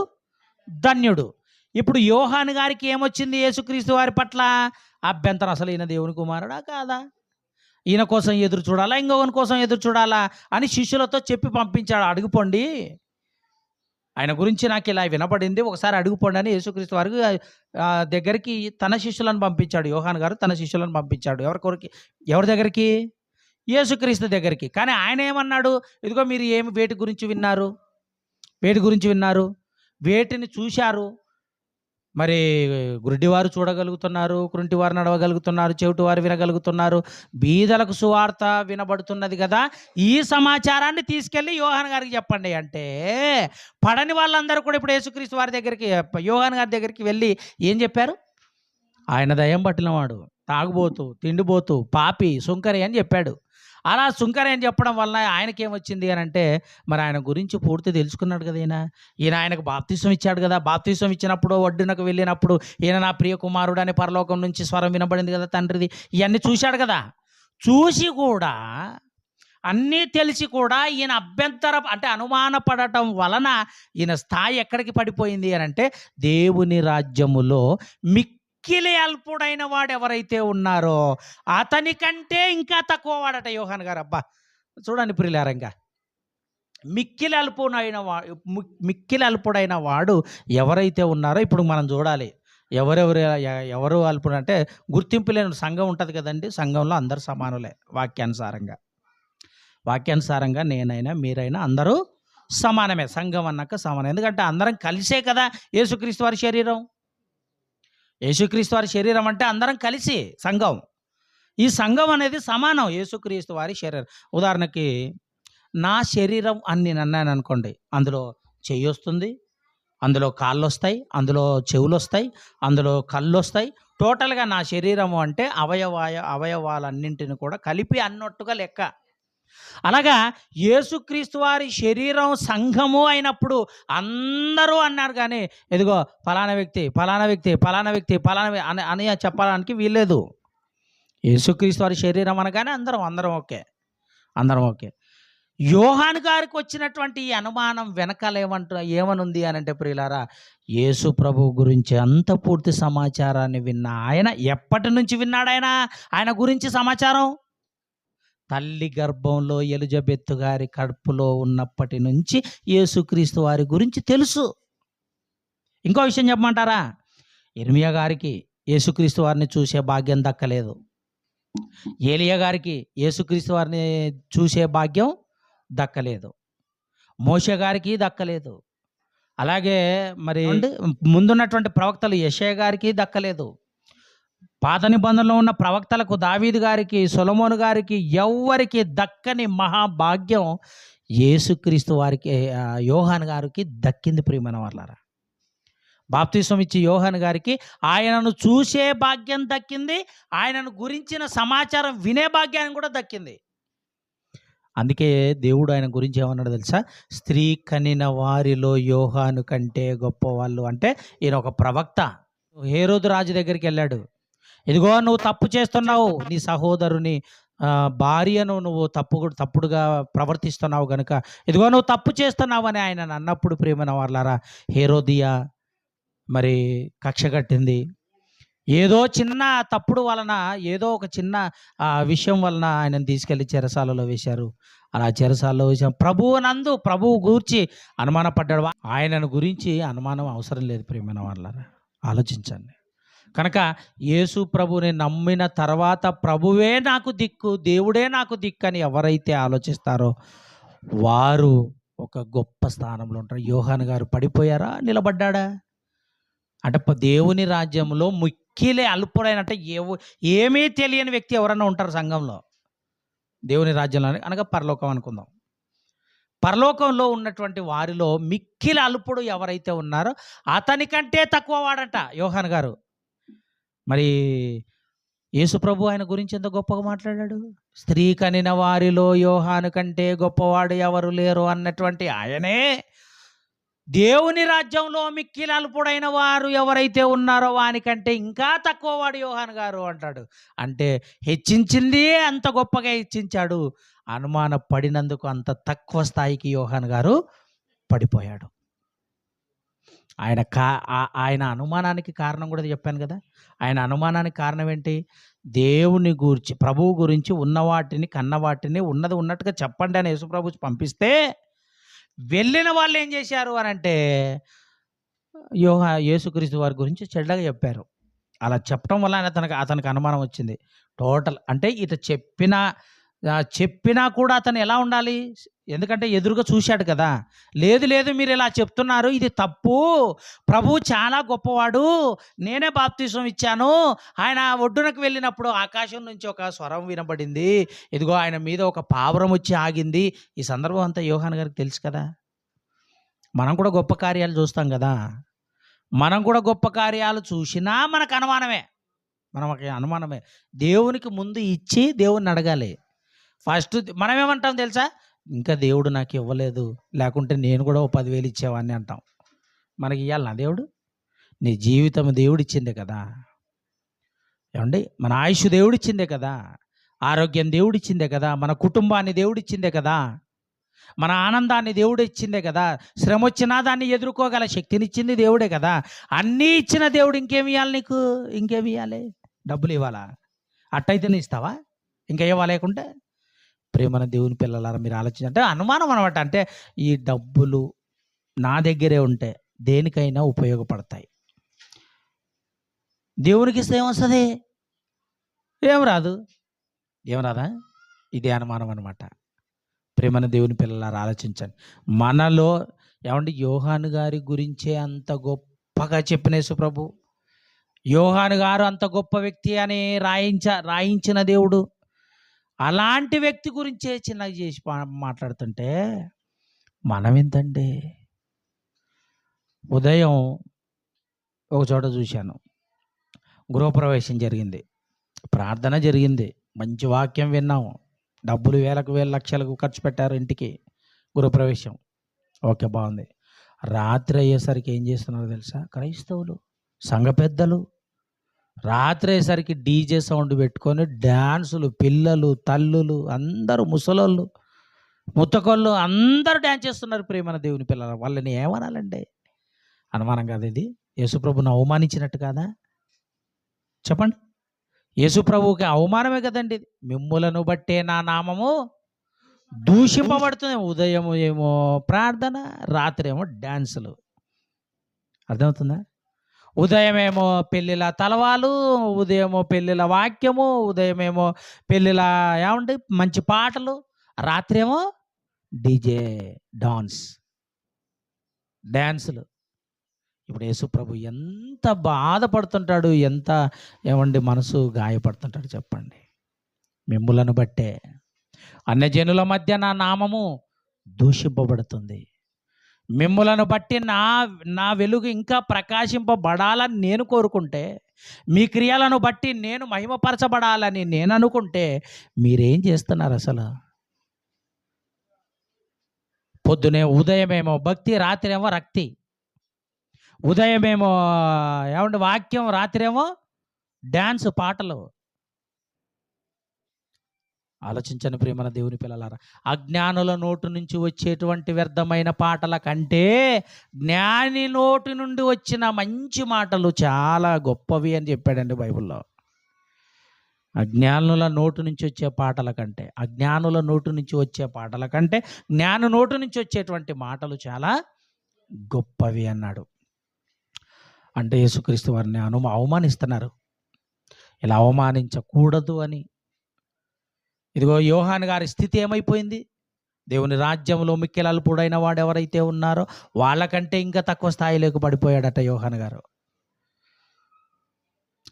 ధన్యుడు. ఇప్పుడు యోహాను గారికి ఏమొచ్చింది యేసుక్రీస్తు వారి పట్ల? అభ్యంతరం. అసలు ఈయన దేవుని కుమారుడా కాదా? ఈయన కోసం ఎదురు చూడాలా, ఇంకొకరి కోసం ఎదురు చూడాలా అని శిష్యులతో చెప్పి పంపించాడు. అడుగుపోండి, ఆయన గురించి నాకు ఇలా వినపడింది, ఒకసారి అడుగుపోండి అని యేసుక్రీస్తు వారికి దగ్గరికి తన శిష్యులను పంపించాడు. యోహాను గారు తన శిష్యులను పంపించాడు. ఎవరి దగ్గరికి? యేసుక్రీస్తు దగ్గరికి. కానీ ఆయన ఏమన్నాడు? ఇదిగో మీరు వేటి గురించి విన్నారు, వేటిని చూశారు. మరి గుడ్డివారు చూడగలుగుతున్నారు, కుంటివారు నడవగలుగుతున్నారు, చెవిటివారు వినగలుగుతున్నారు, బీదలకు సువార్త వినబడుతున్నది కదా. ఈ సమాచారాన్ని తీసుకెళ్ళి యోహాను గారికి చెప్పండి అంటే, పడని వాళ్ళందరూ కూడా ఇప్పుడు యేసుక్రీస్తు వారి దగ్గరికి, యోహాను గారి దగ్గరికి వెళ్ళి ఏం చెప్పారు? ఆయన దయ్యం పట్టినవాడు, తాగుబోతు, తిండిపోతు, పాపి, సుంకరి అని చెప్పాడు. అలా సుంకరి అని చెప్పడం వల్ల ఆయనకేమొచ్చింది అని అంటే, మరి ఆయన గురించి పూర్తి తెలుసుకున్నాడు కదా. ఈయన ఆయనకు బాప్తిసం ఇచ్చాడు కదా. బాప్తిసం ఇచ్చినప్పుడు ఒడ్డునకు వెళ్ళినప్పుడు ఈయన నా ప్రియ కుమారుడు అని పరలోకం నుంచి స్వరం వినబడింది కదా తండ్రిది. ఇవన్నీ చూశాడు కదా. చూసి కూడా, అన్నీ తెలిసి కూడా ఈయన అనుమానపడటం వలన ఈయన స్థాయి ఎక్కడికి పడిపోయింది అని అంటే, దేవుని రాజ్యములో మిక్కిలి అల్పుడైన వాడు ఎవరైతే ఉన్నారో అతని కంటే ఇంకా తక్కువ వాడట యోహాను గారు. అబ్బా చూడండి ప్రియులారా, ఇంకా మిక్కిలి అల్పుడైన వాడు ఎవరైతే ఉన్నారో ఇప్పుడు మనం చూడాలి. ఎవరు అల్పుడు అంటే గుర్తింపు లేని సంఘం ఉంటుంది కదండి. సంఘంలో అందరు సమానులే. వాక్యానుసారంగా నేనైనా మీరైనా అందరూ సమానమే. సంఘం అన్నాక సమానం. ఎందుకంటే అందరం కలిసే కదా యేసుక్రీస్తు వారి శరీరం. యేసుక్రీస్తు వారి శరీరం అంటే అందరం కలిసి సంఘం. ఈ సంఘం అనేది సమానం, యేసుక్రీస్తు వారి శరీరం. ఉదాహరణకి నా శరీరం అని నేను అన్నాను అనుకోండి, అందులో చెయ్యి వస్తుంది, అందులో కాళ్ళు వస్తాయి, అందులో చెవులు వస్తాయి, అందులో కళ్ళు వస్తాయి. టోటల్గా నా శరీరము అంటే అవయవాలన్నింటిని కూడా కలిపి అన్నట్టుగా లెక్క. అలాగా యేసుక్రీస్తు వారి శరీరం సంఘము అయినప్పుడు అందరూ అన్నారు. కానీ ఎదుగో ఫలానా వ్యక్తి అని చెప్పడానికి వీల్లేదు. యేసుక్రీస్తు వారి శరీరం అనగానే అందరం ఓకే. యోహాను గారికి వచ్చినటువంటి ఈ అనుమానం వెనకాల ఏమనుంది అని అంటే ప్రియులారా, యేసు ప్రభు గురించి అంత పూర్తి సమాచారాన్ని విన్న ఆయన, ఎప్పటి నుంచి విన్నాడు ఆయన గురించి సమాచారం? తల్లి గర్భంలో ఎలిజబెత్ గారి కడుపులో ఉన్నప్పటి నుంచి యేసుక్రీస్తు వారి గురించి తెలుసు. ఇంకో విషయం చెప్పమంటారా? ఇర్మియా గారికి యేసుక్రీస్తు వారిని చూసే భాగ్యం దక్కలేదు. ఏలియా గారికి యేసుక్రీస్తు వారిని చూసే భాగ్యం దక్కలేదు. మోషే గారికి దక్కలేదు. అలాగే మరి ముందున్నటువంటి ప్రవక్తలు యెషయా గారికి దక్కలేదు. పాత నిబంధనలో ఉన్న ప్రవక్తలకు దావీదు గారికి, సొలొమోను గారికి ఎవ్వరికి దక్కని మహాభాగ్యం యేసుక్రీస్తు వారికి, యోహాను గారికి దక్కింది. ప్రియమైన వాళ్ళారా, బాప్తిసం ఇచ్చి యోహాను గారికి ఆయనను చూసే భాగ్యం దక్కింది, ఆయనను గురించిన సమాచారం వినే భాగ్యాన్ని కూడా దక్కింది. అందుకే దేవుడు ఆయన గురించి ఏమన్నాడు తెలుసా? స్త్రీ కనిన వారిలో యోహాను కంటే గొప్పవాళ్ళు. అంటే ఈయన ఒక ప్రవక్త. హేరోదు రాజు దగ్గరికి వెళ్ళాడు. ఇదిగో నువ్వు తప్పు చేస్తున్నావు, నీ సహోదరుని భార్యను నువ్వు తప్పుడుగా ప్రవర్తిస్తున్నావు గనుక ఇదిగో నువ్వు తప్పు చేస్తున్నావని ఆయన అన్నప్పుడు ప్రియమైన వాళ్ళారా, హేరోదియా మరి కక్ష కట్టింది. ఏదో చిన్న తప్పుడు వలన, ఏదో ఒక చిన్న విషయం వలన ఆయనను తీసుకెళ్ళి చెరసాలలో వేశారు. అలా చెరసాలలో వేసాం. ప్రభువు గూర్చి అనుమానపడ్డాడు. ఆయనను గురించి అనుమానం అవసరం లేదు ప్రియమైన వాళ్ళారా, ఆలోచించండి. కనుక యేసు ప్రభువుని నమ్మిన తర్వాత ప్రభువే నాకు దిక్కు, దేవుడే నాకు దిక్కు అని ఎవరైతే ఆలోచిస్తారో వారు ఒక గొప్ప స్థానంలో ఉంటారు. యోహాను గారు పడిపోయారా, నిలబడ్డాడా? అంటే దేవుని రాజ్యంలో మిక్కిలి అల్పుడైనట్టే ఏమీ తెలియని వ్యక్తి ఎవరన్నా ఉంటారు సంఘంలో, దేవుని రాజ్యంలో అనగా పరలోకం అనుకుందాం. పరలోకంలో ఉన్నటువంటి వారిలో మిక్కిలి అల్పుడు ఎవరైతే ఉన్నారో అతనికంటే తక్కువ వాడట యోహాను గారు. మరి యేసు ప్రభు ఆయన గురించి ఎంత గొప్పగా మాట్లాడాడు. స్త్రీ కనిన వారిలో యోహాను కంటే గొప్పవాడు ఎవరు లేరు అన్నటువంటి ఆయనే దేవుని రాజ్యంలో మిక్కిలి అల్పుడైన వారు ఎవరైతే ఉన్నారో వానికంటే ఇంకా తక్కువ వాడు యోహాను గారు అంటాడు. అంటే హెచ్చించింది అంత గొప్పగా హెచ్చించాడు. అనుమాన పడినందుకు అంత తక్కువ స్థాయికి యోహాను గారు పడిపోయాడు. ఆయన అనుమానానికి కారణం కూడా చెప్పాను కదా. ఆయన అనుమానానికి కారణం ఏంటి? దేవుని గురించి, ప్రభువు గురించి ఉన్నవాటిని కన్నవాటిని ఉన్నది ఉన్నట్టుగా చెప్పండి అని యేసుప్రభు పంపిస్తే వెళ్ళిన వాళ్ళు ఏం చేశారు అని అంటే యేసుక్రీస్తు వారి గురించి చెడ్డగా చెప్పారు. అలా చెప్పడం వల్ల అతనికి అనుమానం వచ్చింది. టోటల్ అంటే ఇట చెప్పినా కూడా అతను ఎలా ఉండాలి? ఎందుకంటే ఎదురుగా చూశాడు కదా. లేదు మీరు ఇలా చెప్తున్నారు, ఇది తప్పు, ప్రభువు చాలా గొప్పవాడు, నేనే బాప్తిసం ఇచ్చాను. ఆయన ఒడ్డునకు వెళ్ళినప్పుడు ఆకాశం నుంచి ఒక స్వరం వినబడింది, ఇదిగో ఆయన మీద ఒక పావురం వచ్చి ఆగింది. ఈ సందర్భం అంతా యోహాను గారికి తెలుసు కదా. మనం కూడా గొప్ప కార్యాలు చూస్తాం కదా. మనం కూడా గొప్ప కార్యాలు చూసినా మనకు అనుమానమే. దేవునికి ముందు ఇచ్చి దేవుణ్ణి అడగాలి. ఫస్ట్ మనం ఏమంటాం తెలుసా? ఇంకా దేవుడు నాకు ఇవ్వలేదు, లేకుంటే నేను కూడా 10,000 ఇచ్చేవాడిని అంటాం. మనకి ఇవ్వాలనా దేవుడు? నీ జీవితం దేవుడిచ్చిందే కదా. ఏమండి, మన ఆయుష్ దేవుడిచ్చిందే కదా, ఆరోగ్యం దేవుడిచ్చిందే కదా, మన కుటుంబాన్ని దేవుడిచ్చిందే కదా, మన ఆనందాన్ని దేవుడు ఇచ్చిందే కదా, శ్రమ వచ్చినా దాన్ని ఎదుర్కోగల శక్తినిచ్చింది దేవుడే కదా. అన్నీ ఇచ్చిన దేవుడు ఇంకేమి ఇవ్వాలి నీకు? ఇంకేమి ఇవ్వాలి? డబ్బులు ఇవ్వాలా? అట్టయితేనే ఇస్తావా? ఇంకా ఇవ్వాలి లేకుంటే? ప్రేమన దేవుని పిల్లలారా, మీరు ఆలోచించంటే అనుమానం అనమాట. అంటే ఈ డబ్బులు నా దగ్గరే ఉంటే దేనికైనా ఉపయోగపడతాయి. దేవునికి ఇస్తే ఏమొస్తుంది? ఏం రాదా? ఇది అనుమానం అనమాట. ప్రేమన దేవుని పిల్లలారా, ఆలోచించండి. మనలో ఏమంటే యోహాను గారి గురించే అంత గొప్పగా చెప్పిన యేసు ప్రభు, యోహాను గారు అంత గొప్ప వ్యక్తి అని రాయించిన దేవుడు అలాంటి వ్యక్తి గురించే చిన్నగా చేసి మాట్లాడుతుంటే మనం ఎంతండి? ఉదయం ఒక చోట చూశాను, గృహప్రవేశం జరిగింది, ప్రార్థన జరిగింది, మంచి వాక్యం విన్నాము, డబ్బులు వేలకు లక్షలకు ఖర్చు పెట్టారు ఇంటికి, గృహప్రవేశం ఓకే, బాగుంది. రాత్రి అయ్యేసరికి ఏం చేస్తున్నారో తెలుసా? క్రైస్తవులు, సంఘ పెద్దలు రాత్రి అయ్యేసరికి డీజే సౌండ్ పెట్టుకొని డ్యాన్సులు, పిల్లలు, తల్లులు అందరూ, ముసలోళ్ళు, ముత్తకొళ్ళు అందరూ డ్యాన్స్ చేస్తున్నారు. ప్రేమన దేవుని పిల్లలు, వాళ్ళని ఏమనాలండి? అనుమానం కాదు ఇది? యేసుప్రభుని అవమానించినట్టు కాదా? చెప్పండి. యేసుప్రభువుకి అవమానమే కదండి. మిమ్ములను బట్టే నా నామము దూషింపబడుతుంది. ఉదయం ఏమో ప్రార్థన, రాత్రి ఏమో డ్యాన్సులు. అర్థమవుతుందా? ఉదయమేమో పెళ్ళిళ్ళ తలవాలు, ఉదయమో పెళ్ళిళ్ళ వాక్యము, ఉదయమేమో పెళ్ళిళ్ళ ఏమంటే మంచి పాటలు, రాత్రి ఏమో డీజే డ్యాన్సులు. ఇప్పుడు యేసుప్రభు ఎంత బాధపడుతుంటాడు, ఎంత ఏమండి మనసు గాయపడుతుంటాడు చెప్పండి. మిమ్ములను బట్టే అన్యజనుల మధ్య నా నామము దూషింపబడుతుంది. మిమ్ములను బట్టి నా వెలుగు ఇంకా ప్రకాశింపబడాలని నేను కోరుకుంటే, మీ క్రియలను బట్టి నేను మహిమపరచబడాలని నేను అనుకుంటే మీరేం చేస్తున్నారు అసలు? ఉదయమేమో భక్తి, రాత్రి ఏమో రక్తి. ఉదయమేమో ఏమంటే వాక్యం, రాత్రి ఏమో డ్యాన్స్, పాటలు. ఆలోచించని ప్రియమైన దేవుని పిల్లలారా, అజ్ఞానుల నోటు నుంచి వచ్చేటువంటి వ్యర్థమైన పాటల కంటే జ్ఞాని నోటి నుండి వచ్చిన మంచి మాటలు చాలా గొప్పవి అని చెప్పాడండి బైబిల్లో. అజ్ఞానుల నోటు నుంచి వచ్చే పాటల కంటే, అజ్ఞానుల నోటు నుంచి వచ్చే పాటల కంటే జ్ఞాని నోటు నుంచి వచ్చేటువంటి మాటలు చాలా గొప్పవి అన్నాడు. అంటే యేసుక్రీస్తు వారిని అవమానిస్తున్నారు. ఇలా అవమానించకూడదు అని. ఇదిగో యోహాను గారి స్థితి ఏమైపోయింది? దేవుని రాజ్యంలో మిక్కిలి అల్పుడైన వాడు ఎవరైతే ఉన్నారో వాళ్ళకంటే ఇంకా తక్కువ స్థాయిలోకి పడిపోయాడట యోహాను గారు.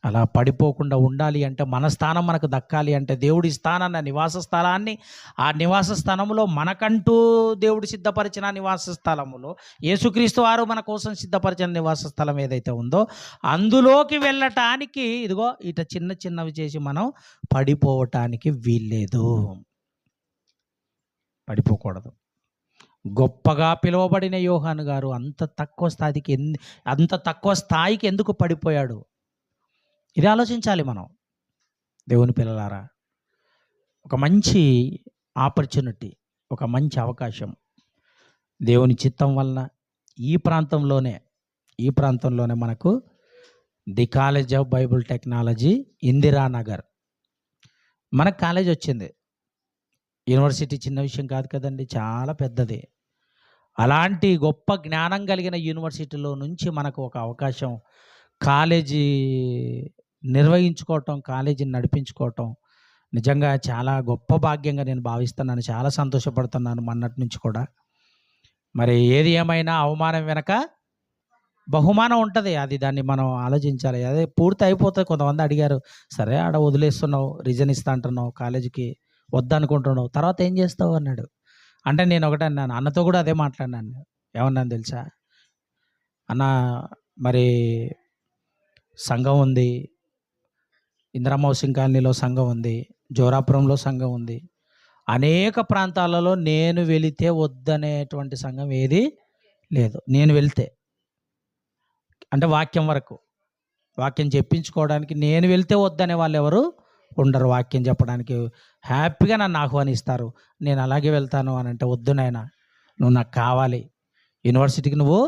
అలా పడిపోకుండా ఉండాలి అంటే, మన స్థానం మనకు దక్కాలి అంటే, దేవుడి స్థానాన్ని, నివాస స్థలాన్ని, ఆ నివాస స్థలంలో మనకంటూ దేవుడు సిద్ధపరిచిన నివాస స్థలములో యేసుక్రీస్తు వారు మన కోసం సిద్ధపరిచిన నివాస స్థలం ఏదైతే ఉందో అందులోకి వెళ్ళటానికి ఇదిగో ఇట చిన్న చిన్నవి చేసి మనం పడిపోవటానికి వీల్లేదు. పడిపోకూడదు. గొప్పగా పిలువబడిన యోహాను గారు అంత తక్కువ స్థాయికి ఎందుకు పడిపోయాడు? ఇది ఆలోచించాలి మనం. దేవుని పిల్లలారా, ఒక మంచి ఆపర్చునిటీ, ఒక మంచి అవకాశం దేవుని చిత్తం వలన ఈ ప్రాంతంలోనే మనకు the college of Bible technology, Indiranagar, మనకు కాలేజ్ వచ్చింది. యూనివర్సిటీ చిన్న విషయం కాదు కదండి, చాలా పెద్దది. అలాంటి గొప్ప జ్ఞానం కలిగిన యూనివర్సిటీలో నుంచి మనకు ఒక అవకాశం, కాలేజీ నిర్వహించుకోవటం, కాలేజీని నడిపించుకోవటం నిజంగా చాలా గొప్ప భాగ్యంగా నేను భావిస్తున్నాను. చాలా సంతోషపడుతున్నాను మొన్నటి నుంచి కూడా. మరి ఏది ఏమైనా అవమానం వెనక బహుమానం ఉంటుంది. దాన్ని మనం ఆలోచించాలి. అదే పూర్తి అయిపోతుంది. కొంతమంది అడిగారు, సరే ఆడ వదిలేస్తున్నావు, రీజన్ ఇస్తా అంటున్నావు, కాలేజీకి వద్దనుకుంటున్నావు, తర్వాత ఏం చేస్తావు అన్నాడు. అంటే నేను ఒకటే అన్నాను, అన్నతో కూడా అదే మాట్లాడినాను. ఏమన్నాను తెలుసా? అన్న, మరి సంఘం ఉంది, ఇందిరమ్మ హౌసింగ్ కాలనీలో సంఘం ఉంది, జోరాపురంలో సంఘం ఉంది, అనేక ప్రాంతాలలో నేను వెళితే వద్దనేటువంటి సంఘం ఏది లేదు. నేను వెళ్తే అంటే వాక్యం వరకు, వాక్యం చెప్పించుకోవడానికి నేను వెళ్తే వద్దనే వాళ్ళు ఎవరు ఉండరు. వాక్యం చెప్పడానికి హ్యాపీగా నన్ను ఆహ్వానిస్తారు. నేను అలాగే వెళ్తాను అని అంటే, వద్దు నాయనా, నువ్వు నాకు కావాలి, యూనివర్సిటీకి నువ్వు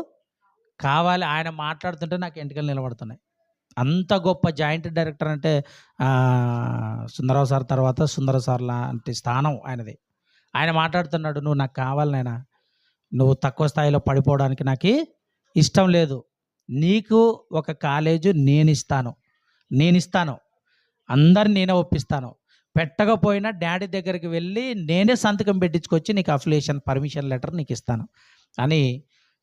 కావాలి. ఆయన మాట్లాడుతుంటే నాకు ఎంటికలు నిలబడుతున్నాయి. అంత గొప్ప జాయింట్ డైరెక్టర్ అంటే సుందరరావు సార్ తర్వాత సుందరరావు సార్ లాంటి స్థానం ఆయనది. ఆయన మాట్లాడుతున్నాడు, నువ్వు నాకు కావాలి నాయనా, నువ్వు తక్కువ స్థాయిలో పడిపోవడానికి నాకు ఇష్టం లేదు. నీకు ఒక కాలేజు నేను ఇస్తాను, అందరిని నేనే ఒప్పిస్తాను. పెట్టకపోయినా డాడీ దగ్గరికి వెళ్ళి నేనే సంతకం పెట్టించుకొచ్చి నీకు అఫిలియేషన్ పర్మిషన్ లెటర్ నీకు ఇస్తాను అని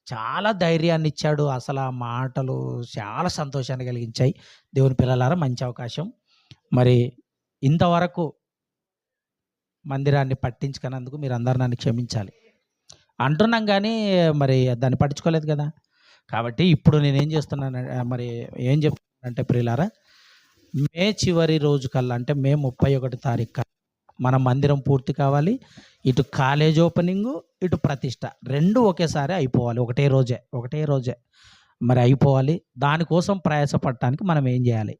చాలా ధైర్యాన్ని ఇచ్చాడు. అసలు ఆ మాటలు చాలా సంతోషాన్ని కలిగించాయి. దేవుని పిల్లలారా, మంచి అవకాశం. మరి ఇంతవరకు మందిరాన్ని పట్టించుకున్నందుకు మీరు అందరు నన్ను క్షమించాలి అంటున్నాం, కానీ మరి దాన్ని పట్టించుకోలేదు కదా. కాబట్టి ఇప్పుడు నేనేం చేస్తున్నాను, మరి ఏం చెప్తున్నానంటే ప్రియులారా, మే చివరి రోజు కల్లా, అంటే మే 31 తారీఖు కల్లా మన మందిరం పూర్తి కావాలి. ఇటు కాలేజ్ ఓపెనింగు, ఇటు ప్రతిష్ట రెండు ఒకేసారి అయిపోవాలి. ఒకటే రోజే మరి అయిపోవాలి. దానికోసం ప్రయాసపడటానికి మనం ఏం చేయాలి?